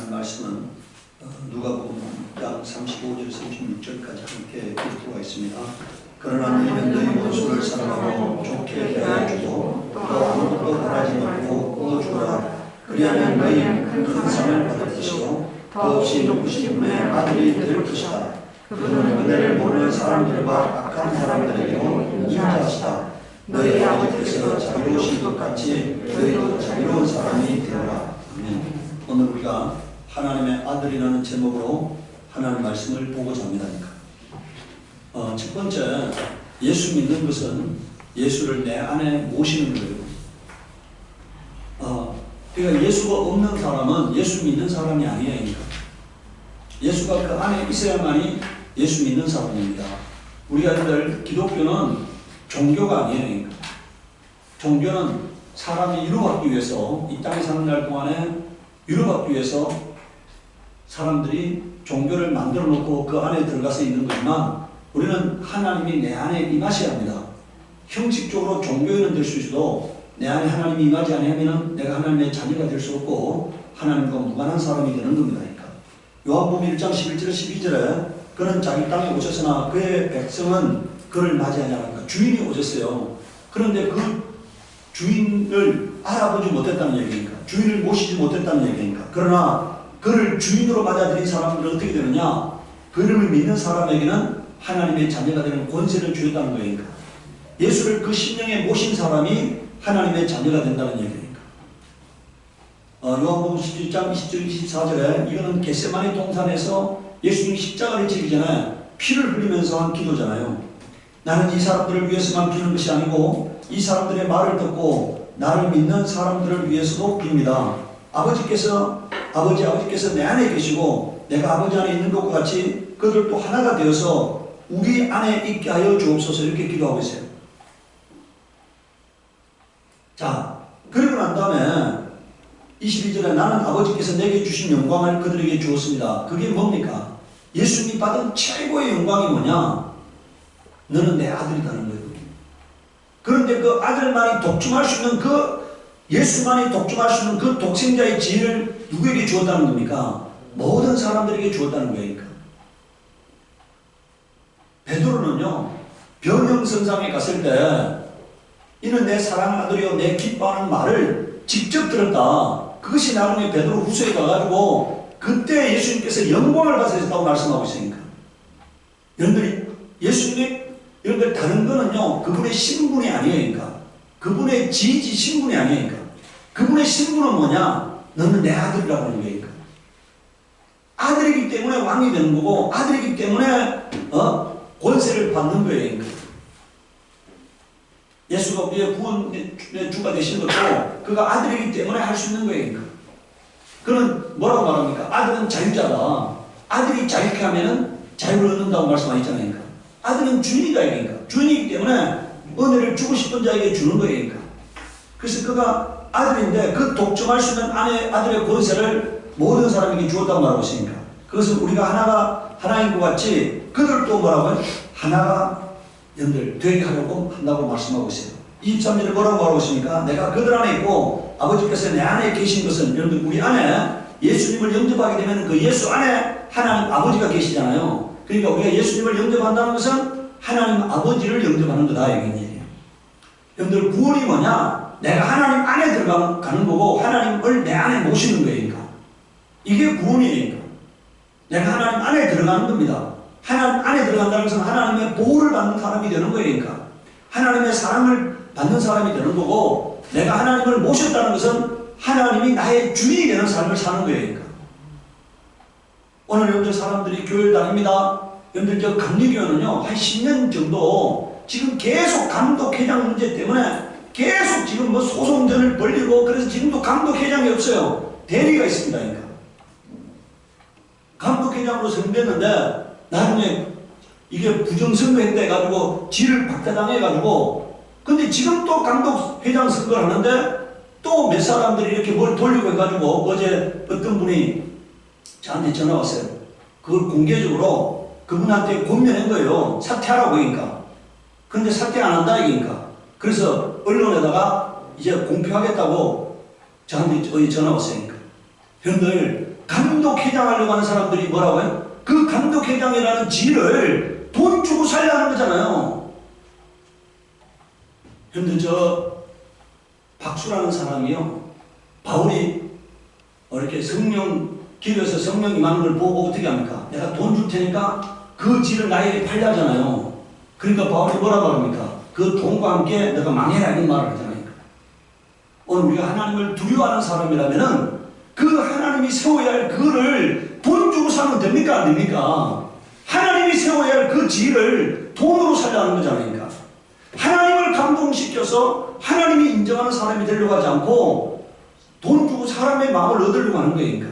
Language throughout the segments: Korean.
하나님 말씀은 누가복음 6장 35절 36절까지 함께 읽고 있습니다. 그러나 너희는 너희 원수를 사랑하고 좋게 대하여주고 또 아무것도 바라지 말고 구워주라. 그리하면 너희는 큰 상을 받을 것이요 더없이 높으신 분의 아들이 될 것이다. 그분은 은혜를 모르는 사람들과 악한 사람들에게도 인자하시다. 너희 아버지께서 자비로우신 것 같이 너희도 자비로운 사람이 되어라. 아멘. 오늘 우리가 하나님의 아들이라는 제목으로 하나님 말씀을 보고자 합니다. 첫 번째, 예수 믿는 것은 예수를 내 안에 모시는 거예요. 그러니까 예수가 없는 사람은 예수 믿는 사람이 아니에요. 예수가 그 안에 있어야만이 예수 믿는 사람입니다. 우리가 늘 기독교는 종교가 아니에요. 종교는 사람이 위로받기 위해서 이 땅에 사는 날 동안에 위로받기 위해서 사람들이 종교를 만들어 놓고 그 안에 들어가서 있는 거지만 우리는 하나님이 내 안에 임하셔야 합니다. 형식적으로 종교인은 될 수 있어도 내 안에 하나님이 임하지 않으면 내가 하나님의 자녀가 될 수 없고 하나님과 무관한 사람이 되는 겁니다. 요한복음 1장 11절 12절에 그는 자기 땅에 오셨으나 그의 백성은 그를 맞이하지 않았다. 주인이 오셨어요. 그런데 그 주인을 알아보지 못했다는 얘기니까, 주인을 모시지 못했다는 얘기니까. 그러나 그를 주인으로 받아들인 사람들은 어떻게 되느냐? 그를 믿는 사람에게는 하나님의 자녀가 되는 권세를 주었다는 거니까. 예수를 그 심령에 모신 사람이 하나님의 자녀가 된다는 얘기니까. 요한복음 17장 20절 24절에 이거는 겟세마네 동산에서 예수님이 십자가를 지기 전에 피를 흘리면서 한 기도잖아요. 나는 이 사람들을 위해서만 비는 것이 아니고 이 사람들의 말을 듣고 나를 믿는 사람들을 위해서도 빕니다. 아버지께서 내 안에 계시고 내가 아버지 안에 있는 것과 같이 그들도 하나가 되어서 우리 안에 있게 하여 주옵소서. 이렇게 기도하고 있어요. 자, 그러고 난 다음에 22절에 나는 아버지께서 내게 주신 영광을 그들에게 주었습니다. 그게 뭡니까? 예수님이 받은 최고의 영광이 뭐냐? 너는 내 아들이라는 거예요. 그런데 그 아들만이 독점할 수 있는 예수만이 독점할 수 있는 그 독생자의 지혜를 누구에게 주었다는 겁니까? 모든 사람들에게 주었다는 거니까. 베드로는요, 변형성상에 갔을 때 이는 내 사랑하는 아들이요 내 기뻐하는 말을 직접 들었다. 그것이 나중에 베드로 후서에 가가지고 그때 예수님께서 영광을 받으셨다고 말씀하고 있으니까. 여러분들 다른 거는요 그분의 신분이 아니니까, 그분의 지지 신분이 아니니까. 그분의 신분은 뭐냐? 너는 내 아들이라고 하는 거니까. 아들이기 때문에 왕이 되는 거고 아들이기 때문에 권세를 받는 거예요. 예수가 우리의 구원의 주가 되신 것도 그가 아들이기 때문에 할 수 있는 거예요. 그는 뭐라고 말합니까? 아들은 자유자다. 아들이 자유케 하면은 자유를 얻는다고 말씀하셨잖아요. 아들은 주인이다. 그러니까. 주인이기 때문에 은혜를 주고 싶은 자에게 주는 거예요. 그래서 그가 아들인데 그 독점할 수 있는 아들의 권세를 모든 사람에게 주었다고 말하고 있으니까. 그것은 우리가 하나인 것 같이 그들도 뭐라고요? 하나가 여러분들 되게 하려고 한다고 말씀하고 있어요. 23절에 뭐라고 말하고 있습니까? 내가 그들 안에 있고 아버지께서 내 안에 계신 것은, 여러분들 우리 안에 예수님을 영접하게 되면 그 예수 안에 하나님 아버지가 계시잖아요. 그러니까 우리가 예수님을 영접한다는 것은 하나님 아버지를 영접하는 거다 얘기예요. 여러분들 구원이 뭐냐? 내가 하나님 안에 들어가는 거고 하나님을 내 안에 모시는 거니까. 이게 구원이니까. 내가 하나님 안에 들어가는 겁니다. 하나님 안에 들어간다는 것은 하나님의 보호를 받는 사람이 되는 거니까. 하나님의 사랑을 받는 사람이 되는 거고, 내가 하나님을 모셨다는 것은 하나님이 나의 주인이 되는 삶을 사는 거니까. 오늘 여러분들 사람들이 교회를 다닙니다. 여러분들 저 감리교회는요 한 10년 정도 지금 계속 감독회장 문제 때문에 계속 지금 뭐 소송전을 벌리고, 그래서 지금도 감독회장이 없어요. 대리가 있습니다. 그러니까. 감독회장으로 선임됐는데 나중에 이게 부정선거했다 해가지고 지를 박탈당해가지고, 근데 지금 또 감독회장 선거를 하는데 또 몇 사람들이 이렇게 뭘 돌리고 해가지고 어제 어떤 분이 저한테 전화 왔어요. 그걸 공개적으로 그분한테 권면한 거예요. 사퇴하라고 하니까. 근데 사퇴 안 한다 이기니까. 그래서 언론에다가 이제 공표하겠다고 저한테 전화 왔으니까. 여러분들 감독회장하려고 하는 사람들이 뭐라고요? 그 감독회장이라는 지위를 돈 주고 살려는 거잖아요. 근데 저 박수라는 사람이요, 바울이 이렇게 성령 길에서 성령 임하는 걸 보고 어떻게 합니까? 내가 돈 줄 테니까 그 지를 나에게 팔려잖아요. 그러니까 바울이 뭐라고 합니까? 그 돈과 함께 내가 망해라 이런 말을 하잖아요. 오늘 우리가 하나님을 두려워하는 사람이라면은 그 하나님이 세워야 할 그거를 돈 주고 사면 됩니까? 안 됩니까? 하나님이 세워야 할 그 지위를 돈으로 살려는 거잖아요. 하나님을 감동시켜서 하나님이 인정하는 사람이 되려고 하지 않고 돈 주고 사람의 마음을 얻으려고 하는 거니까.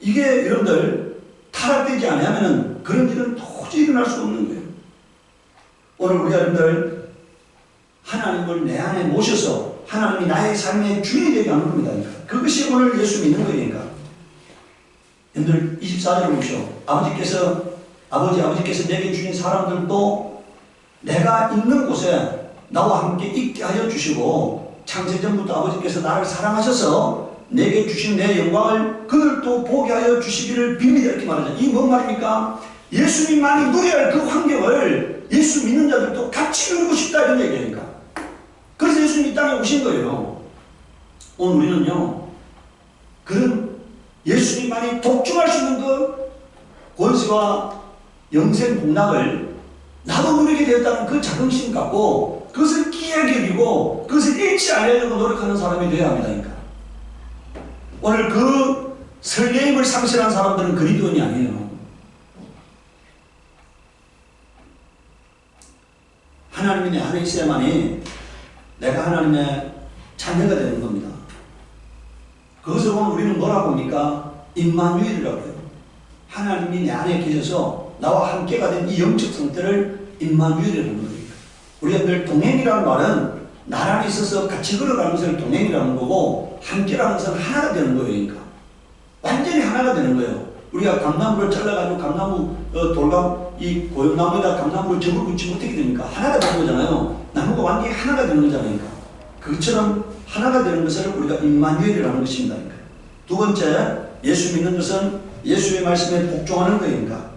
이게 여러분들 타락되지 않으면 그런 일은 도저히 일어날 수 없는 거예요. 오늘 우리 여러분들 하나님을 내 안에 모셔서 하나님이 나의 삶의 주인이 되게 하는 겁니다. 그것이 오늘 예수 믿는 거니까. 여러분들 24절을 보십시오. 아버지께서 내게 주신 사람들도 내가 있는 곳에 나와 함께 있게 하여 주시고 창세전부터 아버지께서 나를 사랑하셔서 내게 주신 내 영광을 그들도 보게 하여 주시기를 빕니다. 이렇게 말하잖아요. 이게 뭔 말입니까? 예수님만이 누려야 할 그 환경을 예수 믿는 자들도 같이 누리고 싶다 이런 얘기니까. 그래서 예수님이 이 땅에 오신 거예요. 오늘 우리는요, 그런 예수님만이 독점할 수 있는 그 권세와 영생 복락을 나도 누리게 되었다는 그 자긍심 갖고 그것을 귀하게 여기고 그것을 잃지 않으려고 노력하는 사람이 되어야 합니다. 오늘 그 설레임을 상실한 사람들은 그리스도인이 아니에요. 하나님이 내 안에 있어야만이 내가 하나님의 자녀가 되는 겁니다. 그것을 오늘 우리는 뭐라고 합니까? 임마누엘이라고 해요. 하나님이 내 안에 계셔서 나와 함께가 된 이 영적 상태를 임마누엘이라는 겁니다. 우리가 늘 동행이라는 말은 나란히 있어서 같이 걸어가는 것을 동행이라는 거고 함께라는 것은 하나가 되는 거예요. 그러니까 완전히 하나가 되는 거예요. 우리가 감나무를 잘라가지고 감나무 이 고용나무에다 감나무를 접을 붙이면 어떻게 됩니까? 하나가 되는 거잖아요. 나무가 완전히 하나가 되는 거잖아요. 그것처럼 하나가 되는 것을 우리가 임마누엘이라는 것입니다. 두 번째, 예수 믿는 것은 예수의 말씀에 복종하는 거니까.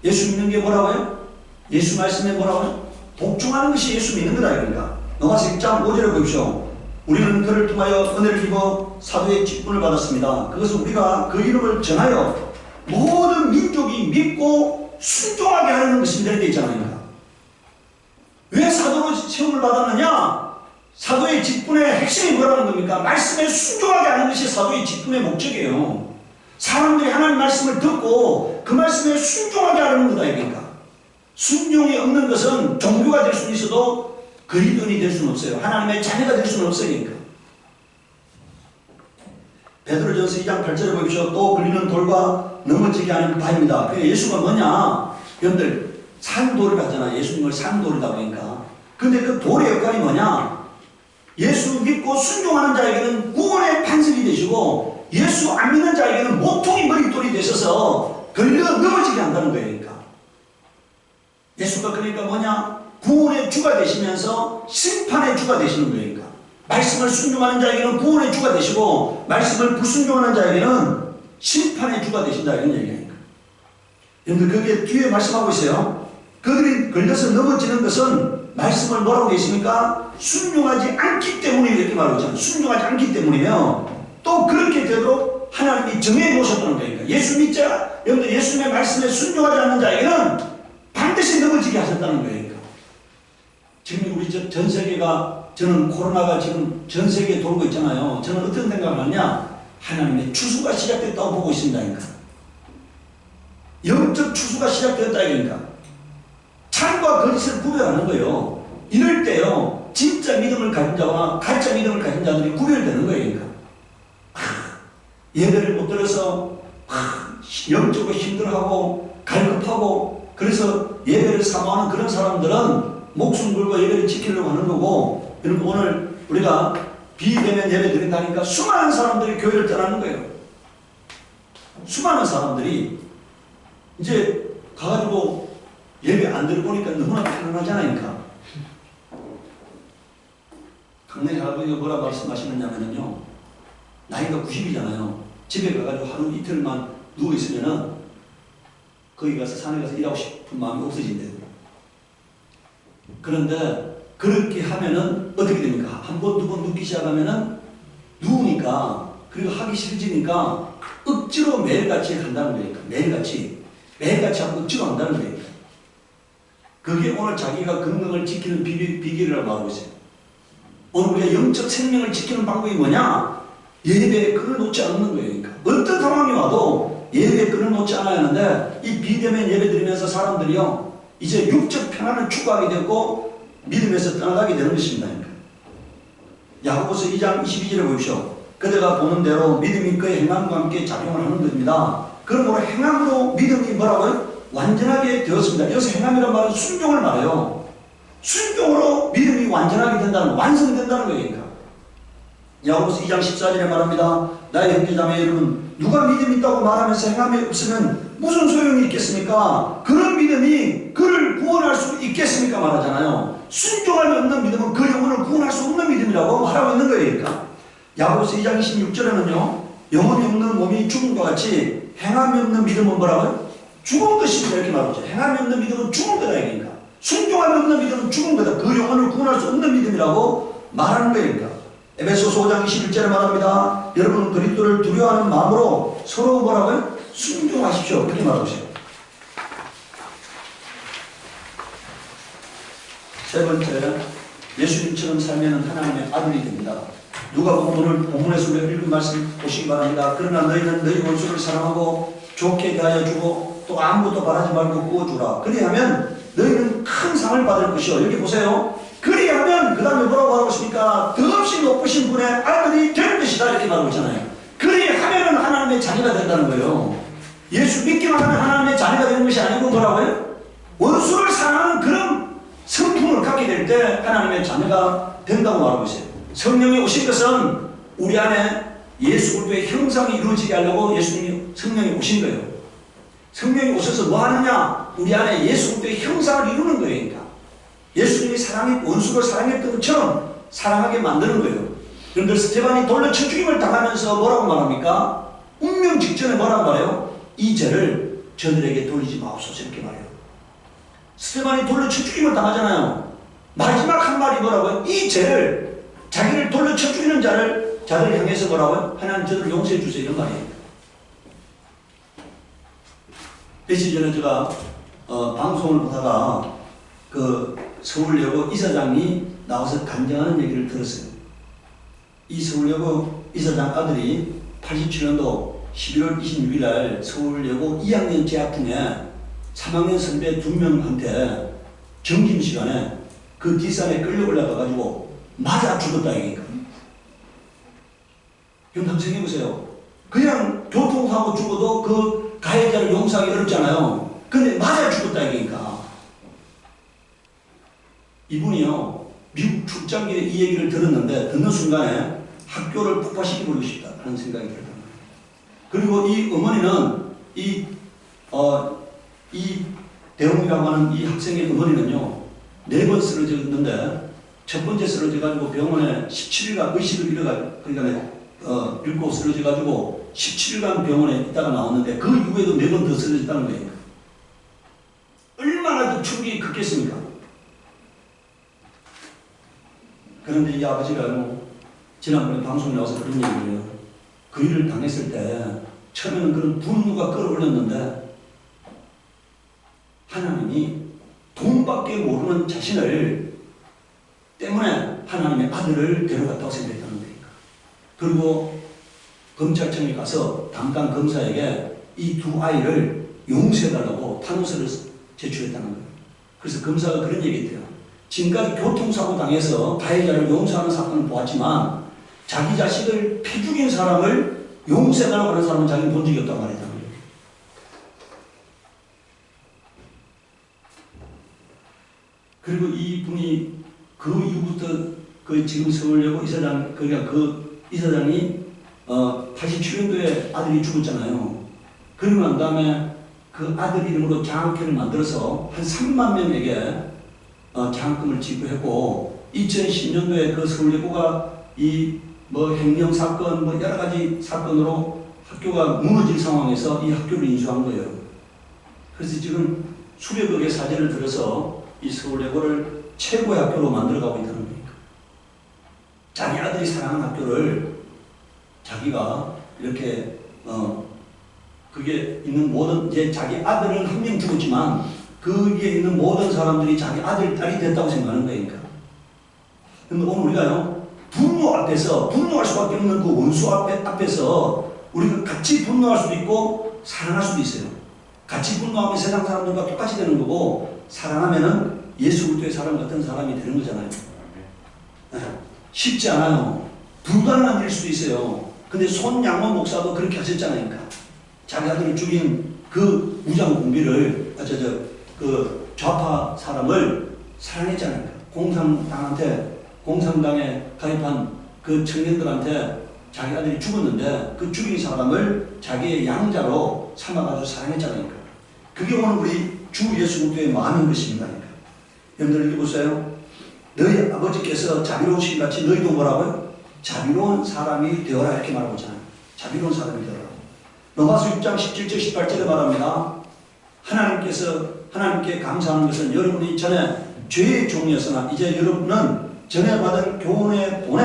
예수 믿는 게 뭐라고요? 예수 말씀에 뭐라고요? 복종하는 것이 예수 믿는 거다. 그러니까 로마서 1장 5절에 보십시오. 우리는 그를 통하여 은혜를 입어 사도의 직분을 받았습니다. 그것은 우리가 그 이름을 전하여 모든 민족이 믿고 순종하게 하려는 것입니다. 이렇게 있잖아요. 왜 사도로 시험을 받았느냐? 사도의 직분의 핵심이 뭐라는 겁니까? 말씀에 순종하게 하는 것이 사도의 직분의 목적이에요. 사람들이 하나님 말씀을 듣고 그 말씀에 순종하게 하려는 거다. 그러니까 순종이 없는 것은 종교가 될 수는 있어도 그리스도인이 될 수는 없어요. 하나님의 자녀가 될 수는 없으니까. 베드로전서 2장 8절에 보십시오. 또 걸리는 돌과 넘어지게 하는 바입니다. 그 예수가 뭐냐? 여러분들 산돌을 하잖아. 예수님을 산돌이다 보니까. 근데 그 돌의 역할이 뭐냐? 예수 믿고 순종하는 자에게는 구원의 반석이 되시고 예수 안 믿는 자에게는 모퉁이 머릿돌이 되셔서 걸려 넘어지게 한다는 거예요. 그러니까. 예수가 그러니까 뭐냐? 구원의 주가 되시면서 심판의 주가 되시는 거예요. 그러니까. 말씀을 순종하는 자에게는 구원의 주가 되시고 말씀을 불순종하는 자에게는 심판의 주가 되신다 이런 얘기니까. 여러분들 거기에 뒤에 말씀하고 있어요. 그들이 걸려서 넘어지는 것은 말씀을 뭐라고 계십니까? 순종하지 않기 때문에 이렇게 말하고 있잖아요. 순종하지 않기 때문이며 또 그렇게 되도록 하나님이 정해 놓으셨다는 거니까. 예수 믿자 여러분들 예수님의 말씀에 순종하지 않는 자에게는 반드시 넘어지게 하셨다는 거예요. 지금 우리 전 세계가 저는 코로나가 지금 전 세계에 돌고 있잖아요. 저는 어떤 생각을 하냐? 하나님의 추수가 시작됐다고 보고 있습니다. 영적 추수가 시작되었다 이러니까. 참과 거짓을 구별하는 거예요. 이럴 때요, 진짜 믿음을 가진 자와 가짜 믿음을 가진 자들이 구별되는 거예요. 그러니까. 예배를 못 들어서 영적으로 힘들어하고 갈급하고 그래서 예배를 사모하는 그런 사람들은 목숨 걸고 예배를 지키려고 하는 거고, 여러분 오늘 우리가 비대면 예배 드린다니까 수많은 사람들이 교회를 떠나는 거예요. 수많은 사람들이 이제 가가지고 예배 안 들어보니까 너무나 편안하잖아요. 강릉 할아버지가 뭐라 말씀하시느냐면요, 나이가 90이잖아요. 집에 가가지고 하루 이틀만 누워있으면은 거기 가서 산에 가서 일하고 싶은 마음이 없어진대요. 그런데 그렇게 하면은 어떻게 됩니까? 한 번, 두 번 눕기 시작하면은 누우니까, 그리고 하기 싫어지니까 억지로 매일같이 한다는 거니까. 매일같이 하고 억지로 한다는 거니까. 그게 오늘 자기가 건강을 지키는 비결이라고 말하고 있어요. 오늘 우리가 영적 생명을 지키는 방법이 뭐냐? 예배에 끈을 놓지 않는 거예요. 그러니까 어떤 상황이 와도 예배에 끈을 놓지 않아야 하는데, 이 비대면 예배 드리면서 사람들이요, 이제 육적 평안을 추구하게 되고 믿음에서 떠나가게 되는 것입니다. 그러니까. 야고보서 2장 22절에 보십시오. 그대가 보는 대로 믿음이 그의 행함과 함께 작용을 하는 것입니다. 그러므로 행함으로 믿음이 뭐라고요? 완전하게 되었습니다. 여기서 행함이란 말은 순종을 말해요. 순종으로 믿음이 완전하게 된다는, 완성된다는 거니까. 야고보서 2장 14절에 말합니다. 나의 형제자매 여러분, 누가 믿음이 있다고 말하면서 행함이 없으면 무슨 소용이 있겠습니까? 그런 믿음이 그를 구원할 수 있겠습니까? 말하잖아요. 순종함이 없는 믿음은 그 영혼을 구원할 수 없는 믿음이라고 말하고 있는 거니까. 야고보서 2장 26절에는요, 영혼이 없는 몸이 죽음과 같이 행함이 없는 믿음은 뭐라고요? 죽은 것입니다. 이렇게 말하죠. 행함이 없는 믿음은 죽은 거다. 그러니까. 순종함이 없는 믿음은 죽은 거다. 그 영혼을 구원할 수 없는 믿음이라고 말하는 거니까. 에베소서 5장 21절에 말합니다. 여러분 그리스도를 두려워하는 마음으로 서로 뭐라고요? 순종하십시오. 이렇게 말하고 있어요. 세 번째, 예수님처럼 살면 하나님의 아들이 됩니다. 누가복음 오늘 본문에서 우리가 읽은 말씀 보시기 바랍니다. 그러나 너희는 너희 원수를 사랑하고 좋게 대하여 주고 또 아무것도 바라지 말고 구워주라. 그리하면 너희는 큰 상을 받을 것이요. 여기 보세요. 그리하면 그 다음에 뭐라고 말하고 있습니까? 더없이 높으신 분의 아들이 될 것이다. 이렇게 말하고 있잖아요. 그리하면은 하나님의 자녀가 된다는 거예요. 예수 믿기만 하면 하나님의 자녀가 되는 것이 아니고 뭐라고요? 원수를 사랑하는 그런 성품을 갖게 될 때 하나님의 자녀가 된다고 말하고 있어요. 성령이 오신 것은 우리 안에 예수 그리스도의 형상이 이루어지게 하려고 예수님이 성령이 오신 거예요. 성령이 오셔서 뭐 하느냐? 우리 안에 예수 그리스도의 형상을 이루는 거예요. 그러니까. 예수님이 원수를 사랑했던 것처럼 사랑하게 만드는 거예요. 그런데 스테반이 돌로 쳐 죽임을 당하면서 뭐라고 말합니까? 운명 직전에 뭐라고 말해요? 이 죄를 저들에게 돌리지 마옵소서 이렇게 말해요. 스테반이 돌로 쳐 죽임을 당하잖아요. 마지막 한 말이 뭐라고요? 이 죄를, 자기를 돌로 쳐 죽이는 자들을 향해서 뭐라고요? 하나님 저들을 용서해 주세요 이런 말이에요. 며칠 전에 제가 방송을 보다가 그 서울여고 이사장이 나와서 간증하는 얘기를 들었어요. 이 서울여고 이사장 아들이 87년도 11월 26일 날 서울여고 2학년 재학 중에 3학년 선배 2명한테 점심시간에 그 뒷산에 끌려 올라가가지고 맞아 죽었다 이거니까. 그럼 생각해보세요. 그냥 교통사고 죽어도 그 가해자를 용서하기 어렵잖아요. 근데 맞아 죽었다 이거니까. 이분이요, 미국 출장길에 이 얘기를 들었는데, 듣는 순간에 학교를 폭파시켜버리고 싶다 하는 생각이 들었단 말이에요. 그리고 이 어머니는, 이 대웅이라고 하는 이 학생의 어머니는요, 4번 쓰러졌는데, 첫 번째 쓰러져가지고 병원에 17일간 의식을 잃고 쓰러져가지고 17일간 병원에 있다가 나왔는데, 그 이후에도 4번 더 쓰러졌다는 거예요. 얼마나 더 충격이 컸겠습니까? 그런데 이 아버지가요, 지난번에 방송에 나와서 그런 얘기를 해요. 그 일을 당했을 때 처음에는 그런 분노가 끌어올렸는데 하나님이 돈밖에 모르는 자신을 때문에 하나님의 아들을 데려갔다고 생각했다는 거니까. 그리고 검찰청에 가서 담당 검사에게 이 두 아이를 용서해달라고 탄원서를 제출했다는 거예요. 그래서 검사가 그런 얘기했대요. 지금까지 교통사고 당해서 가해자를 용서하는 사건을 보았지만 자기 자식을 피 죽인 사람을 용서해달라고 하는 사람은 자기는 본 적이 없단 말이다. 그리고 이분이 그 이후부터 그 지금 서울여고 이사장, 그러니까 그 이사장이 87년도에 아들이 죽었잖아요. 그러고 난 다음에 그 아들 이름으로 장학회를 만들어서 한 3만 명에게 장학금을 지급했고, 2010년도에 그 서울여고가 이 뭐 행정사건 뭐 여러가지 사건으로 학교가 무너질 상황에서 이 학교를 인수한 거예요. 그래서 지금 수백억의 사재를 들어서 이 서울예고를 최고의 학교로 만들어가고 있다는 겁니다. 자기 아들이 사랑하는 학교를 자기가 이렇게 그게 있는 모든, 이제 자기 아들은 한 명 죽었지만 거기에 있는 모든 사람들이 자기 아들, 딸이 됐다고 생각하는 거니까. 그런데 오늘 우리가요, 분노 앞에서, 분노할 수밖에 없는 그 원수 앞에서 우리가 같이 분노할 수도 있고 사랑할 수도 있어요. 같이 분노하면 세상 사람들과 똑같이 되는 거고, 사랑하면은 예수 그리스도의 사람 같은 사람이 되는 거잖아요. 네. 쉽지 않아요. 불가능한 일일 수도 있어요. 근데 손양원 목사도 그렇게 하셨잖아요. 그러니까. 자기 아들을 죽인 그 무장 공비를, 그 좌파 사람을 사랑했잖아요. 공산당에 가입한 그 청년들한테 자기 아들이 죽었는데 그 죽인 사람을 자기의 양자로 삼아가지고 사랑했잖아요. 그게 오늘 우리 주 예수 그리스도의 마음인 것입니다. 여러분들 읽어보세요. 너희 아버지께서 자비로우신 같이 너희도 뭐라고요? 자비로운 사람이 되어라 이렇게 말하고 있잖아요. 자비로운 사람이 되어라. 로마서 6장 17절 18절에 말합니다. 하나님께 감사하는 것은 여러분이 전에 죄의 종이었으나 이제 여러분은 전에 받은 교훈에 본에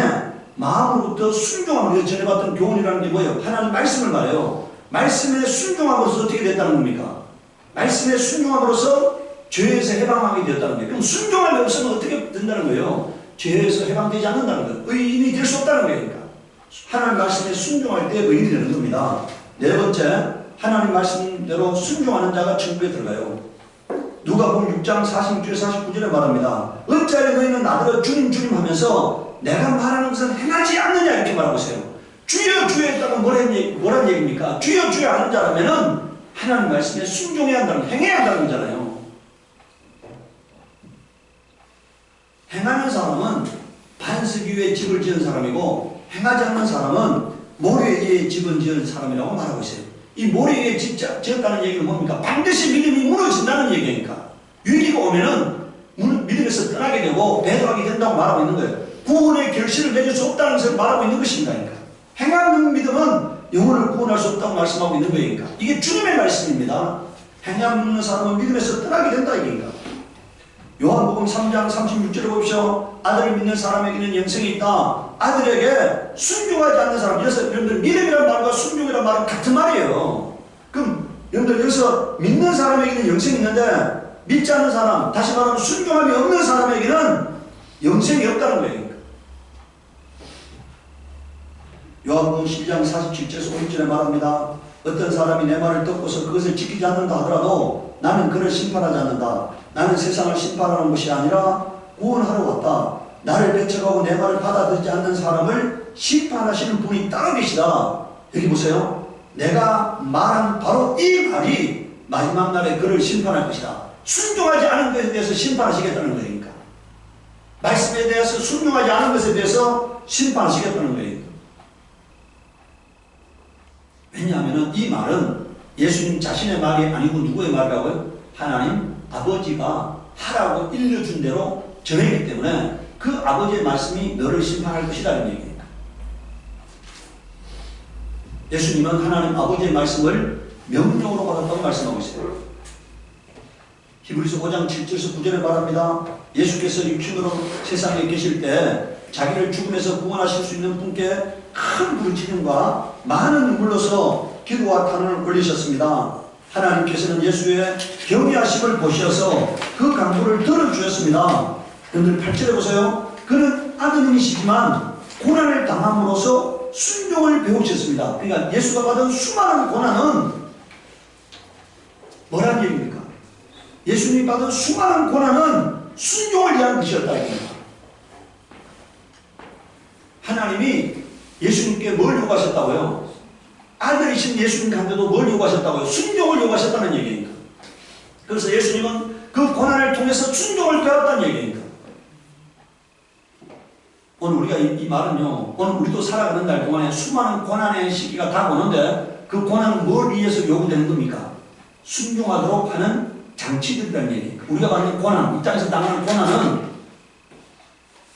마음으로부터 순종함으로. 전에 받은 교훈이라는 게 뭐예요? 하나님 말씀을 말해요. 말씀에 순종함으로써 어떻게 됐다는 겁니까? 말씀에 순종함으로써 죄에서 해방하게 되었다는 거예요. 그럼 순종함이 없으면 어떻게 된다는 거예요? 죄에서 해방되지 않는다는 거예요. 의인이 될 수 없다는 거예요. 그러니까. 하나님 말씀에 순종할 때 의인이 되는 겁니다. 네 번째, 하나님 말씀대로 순종하는 자가 천국에 들어가요. 누가복음 6장 46절 49절에 말합니다. 어찌하여 너희는 나더러 주님 주님 하면서 내가 말하는 것은 행하지 않느냐 이렇게 말하고 있어요. 주여 주여 했다면 뭐란 얘기입니까? 주여 주여 하는 자라면은 하나님 말씀에 순종해야 한다는, 행해야 한다는 거잖아요. 행하는 사람은 반석 위에 집을 지은 사람이고, 행하지 않는 사람은 모래 위에 집을 지은 사람이라고 말하고 있어요. 이 모래 위에 지었다는 얘기는 뭡니까? 반드시 믿음이 무너진다는 얘기니까. 위기가 오면은 믿음에서 떠나게 되고 배도하게 된다고 말하고 있는 거예요. 구원의 결실을 맺을 수 없다는 것을 말하고 있는 것입니다. 그러니까. 행하는 믿음은 영혼을 구원할 수 없다고 말씀하고 있는 거니까. 이게 주님의 말씀입니다. 행하는 사람은 믿음에서 떠나게 된다 이게니까. 요한복음 3장 36절에 보십시오. 아들을 믿는 사람에게는 영생이 있다. 아들에게 순종하지 않는 사람. 여러분들 믿음이란 말과 순종이란 말은 같은 말이에요. 그럼 여러분들 여기서 믿는 사람에게는 영생이 있는데 믿지 않는 사람, 다시 말하면 순종함이 없는 사람에게는 영생이 없다는 거예요. 요한복음 12장 47절에서 50절에 말합니다. 어떤 사람이 내 말을 듣고서 그것을 지키지 않는다 하더라도 나는 그를 심판하지 않는다. 나는 세상을 심판하는 것이 아니라 구원하러 왔다. 나를 배척하고 내 말을 받아들이지 않는 사람을 심판하시는 분이 따로 계시다. 여기 보세요. 내가 말한 바로 이 말이 마지막 날에 그를 심판할 것이다. 순종하지 않은 것에 대해서 심판하시겠다는 거니까. 말씀에 대해서 순종하지 않은 것에 대해서 심판하시겠다는 거예요. 왜냐하면 이 말은 예수님 자신의 말이 아니고 누구의 말이라고요? 하나님 아버지가 하라고 일러준 대로 정했기 때문에 그 아버지의 말씀이 너를 심판할 것이라는 얘기입니다. 예수님은 하나님 아버지의 말씀을 명령으로 받았다고 말씀하고 있어요. 히브리서 5장 7절에서 9절에 말합니다. 예수께서 육신으로 세상에 계실 때 자기를 죽음에서 구원하실 수 있는 분께 큰 부르짖음과 많은 눈물로서 기도와 탄원을 올리셨습니다. 하나님께서는 예수의 경외하심을 보셔서 그 간구를 들어주셨습니다. 여러분들 8절에 보세요. 그는 아드님이시지만 고난을 당함으로써 순종을 배우셨습니다. 그러니까 예수가 받은 수많은 고난은 뭐란 얘기입니까? 예수님이 받은 수많은 고난은 순종을 위한 것이었다. 하나님이 예수님께 뭘 요구하셨다고요? 아들이신 예수님한테도 뭘 요구하셨다고요? 순종을 요구하셨다는 얘기입니다. 그래서 예수님은 그 고난을 통해서 순종을 배웠다는 얘기입니다. 오늘 우리가 이 말은요, 오늘 우리도 살아가는 날 동안에 수많은 고난의 시기가 다가오는데 그 고난은 뭘 위해서 요구되는 겁니까? 순종하도록 하는 장치들이라는 얘기입니다. 우리가 받는 고난, 이 땅에서 당하는 고난은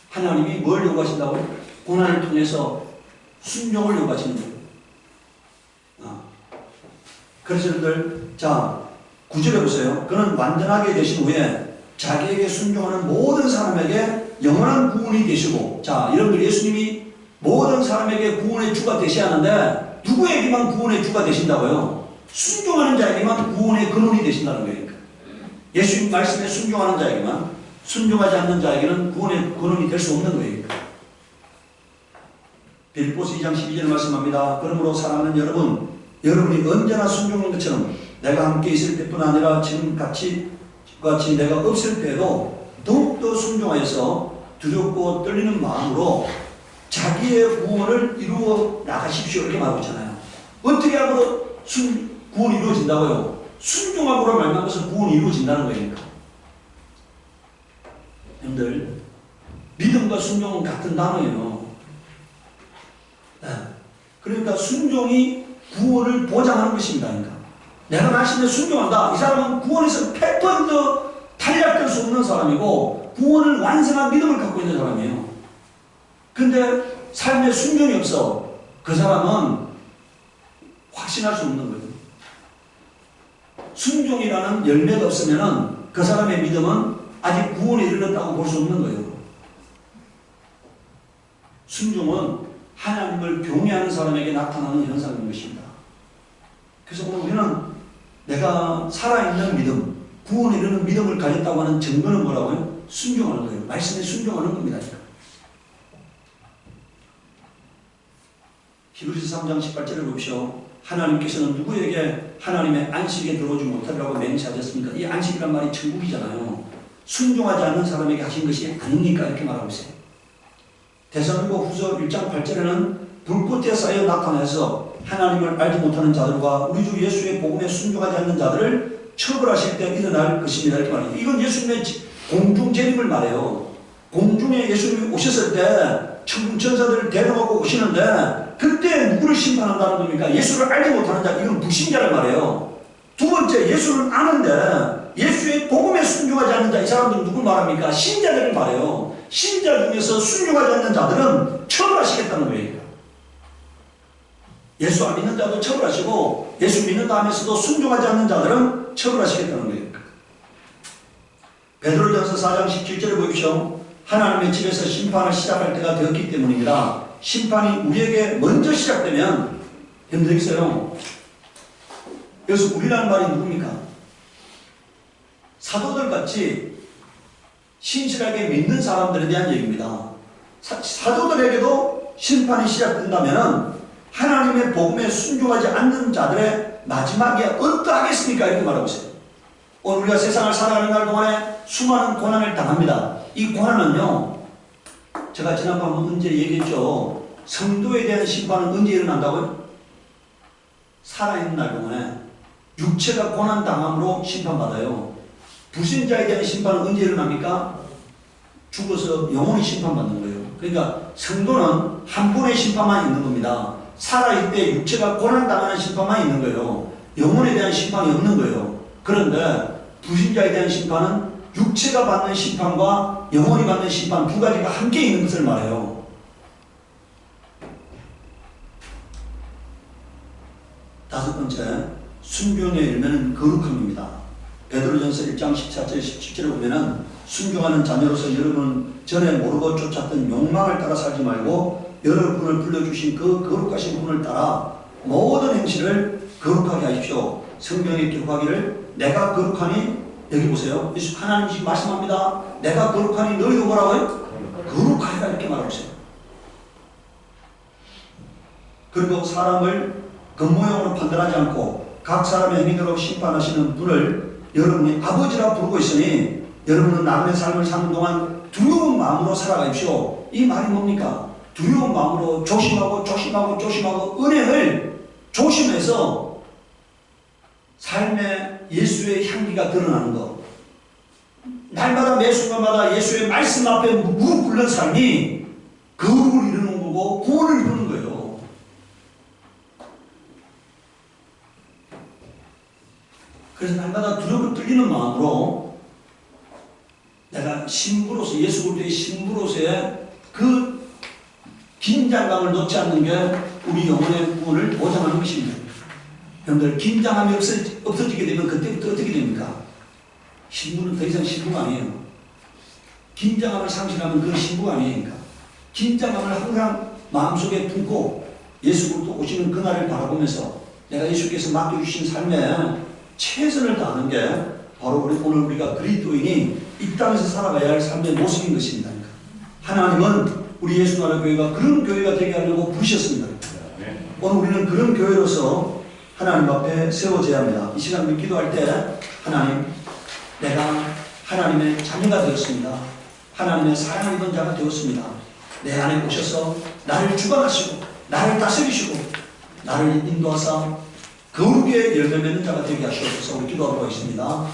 하나님이 뭘 요구하신다고요? 고난을 통해서 순종을 요구하시는 거예요. 그래서 여러분들, 자, 9절에 보세요. 그는 완전하게 되신 후에 자기에게 순종하는 모든 사람에게 영원한 구원이 되시고, 자, 여러분들 예수님이 모든 사람에게 구원의 주가 되셔야 하는데 누구에게만 구원의 주가 되신다고요? 순종하는 자에게만 구원의 근원이 되신다는 거예요. 예수님 말씀에 순종하는 자에게만, 순종하지 않는 자에게는 구원의 근원이 될 수 없는 거예요. 빌립보서 2장 12절 말씀합니다. 그러므로 사랑하는 여러분, 여러분이 언제나 순종하는 것처럼 내가 함께 있을 때뿐 아니라 지금 같이 내가 없을 때에도 더욱더 순종하여서 두렵고 떨리는 마음으로 자기의 구원을 이루어 나가십시오. 이렇게 말하고 있잖아요. 어떻게 하고 구원이 이루어진다고요? 순종함으로 말미암아서 구원이 이루어진다는 거니까. 여러분들, 믿음과 순종은 같은 단어예요. 네. 그러니까 순종이 구원을 보장하는 것입니다. 그러니까 내가 말씀에 순종한다. 이 사람은 구원에서 100% 탈락될 수 없는 사람이고 구원을 완성한 믿음을 갖고 있는 사람이에요. 근데 삶에 순종이 없어. 그 사람은 확신할 수 없는 거예요. 순종이라는 열매가 없으면 그 사람의 믿음은 아직 구원에 이르렀다고 볼 수 없는 거예요. 순종은 하나님을 경외하는 사람에게 나타나는 현상인 것입니다. 그래서 오늘 우리는 내가 살아있는 믿음, 구원에 이르는 믿음을 가졌다고 하는 증거는 뭐라고요? 순종하는 거예요. 말씀에 순종하는 겁니다. 히브리서 3장 18절을 보십시오. 하나님께서는 누구에게 하나님의 안식에 들어오지 못하리라고 맹세하셨습니까? 이 안식이란 말이 천국이잖아요. 순종하지 않는 사람에게 하신 것이 아닙니까? 이렇게 말하고 있어요. 데살로니가 후서 1장 8절에는 불꽃에 쌓여 나타나서 하나님을 알지 못하는 자들과 우리 주 예수의 복음에 순종하지 않는 자들을 처벌하실 때 일어날 것입니다. 이렇게 말해요. 이건 예수님의 공중 재림을 말해요. 공중에 예수님이 오셨을 때 천군 천사들을 데려가고 오시는데 그때 누구를 심판한다는 겁니까? 예수를 알지 못하는 자, 이건 불신자를 말해요. 두 번째, 예수를 아는데 예수의 복음에 순종하지 않는 자, 이 사람들은 누굴 말합니까? 신자들을 말해요. 신자 중에서 순종하지 않는 자들은 처벌하시겠다는 거예요. 예수 안 믿는 자도 처벌하시고 예수 믿는다 하면서도 순종하지 않는 자들은 처벌하시겠다는 거예요. 베드로전서 4장 17절에 보십시오. 하나님의 집에서 심판을 시작할 때가 되었기 때문입니다. 심판이 우리에게 먼저 시작되면 힘들겠어요. 여기서 우리라는 말이 누굽니까? 사도들 같이 신실하게 믿는 사람들에 대한 얘기입니다. 사도들에게도 심판이 시작된다면 하나님의 복음에 순종하지 않는 자들의 마지막이 어떠하겠습니까? 이렇게 말하고 있어요. 오늘 우리가 세상을 살아가는 날 동안에 수많은 고난을 당합니다. 이 고난은요, 제가 지난번 언제 얘기했죠. 성도에 대한 심판은 언제 일어난다고요? 살아있는 날 동안에 육체가 고난당함으로 심판받아요. 불신자에 대한 심판은 언제 일어납니까? 죽어서 영원히 심판받는 거예요. 그러니까 성도는 한 번의 심판만 있는 겁니다. 살아있을 때 육체가 고난당하는 심판만 있는 거예요. 영혼에 대한 심판이 없는 거예요. 그런데 불신자에 대한 심판은 육체가 받는 심판과 영혼이 받는 심판 두 가지가 함께 있는 것을 말해요. 다섯 번째, 순종의 열매는 거룩함입니다. 베드로전서 1장 14절 17절에 보면은 순종하는 자녀로서 여러분 전에 모르고 쫓았던 욕망을 따라 살지 말고 여러분을 불러주신 그 거룩하신 분을 따라 모든 행실을 거룩하게 하십시오. 성경에 기록하기를 내가 거룩하니, 여기 보세요. 하나님 지금 말씀합니다. 내가 거룩하니 너희도 뭐라고요? 거룩하리라 이렇게 말하고 있어요. 그리고 사람을 겉모양으로 판단하지 않고 각 사람의 행위대로 심판하시는 분을 여러분이 아버지라 부르고 있으니 여러분은 나름의 삶을 사는 동안 두려운 마음으로 살아가십시오. 이 말이 뭡니까? 두려운 마음으로 조심하고 은행을 조심해서 삶에 예수의 향기가 드러나는 것. 날마다 매 순간마다 예수의 말씀 앞에 무릎 꿇는 삶이 거룩을 이루는 거고 구원을 이루는 거예요. 그래서 날마다 두렵고 떨리는 마음으로 내가 신부로서, 예수 그리스도의 신부로서의 그 긴장감을 놓지 않는 게 우리 영혼의 구원을 보장하는 것입니다. 여러분들 긴장함이 없어지게 되면 그때부터 어떻게 됩니까? 신부는 더 이상 신부가 아니에요. 긴장함을 상실하면 그 신부가 아니니까. 긴장함을 항상 마음속에 품고 예수 그리스도 오시는 그날을 바라보면서 내가 예수께서 맡겨주신 삶에 최선을 다하는 게 바로 오늘 우리가 그리스도인이 이 땅에서 살아가야 할 삶의 모습인 것입니다. 하나님은 우리 예수나라교회가 그런 교회가 되게 하려고 부르셨습니다. 오늘 우리는 그런 교회로서 하나님 앞에 세워져야 합니다. 이 시간 우리 기도할 때 하나님, 내가 하나님의 자녀가 되었습니다. 하나님의 사랑하던 자가 되었습니다. 내 안에 오셔서 나를 주관하시고 나를 다스리시고 나를 인도하사 거룩의 열매 맺는 자가 되게 하시옵소서. 우리 기도하고 있습니다.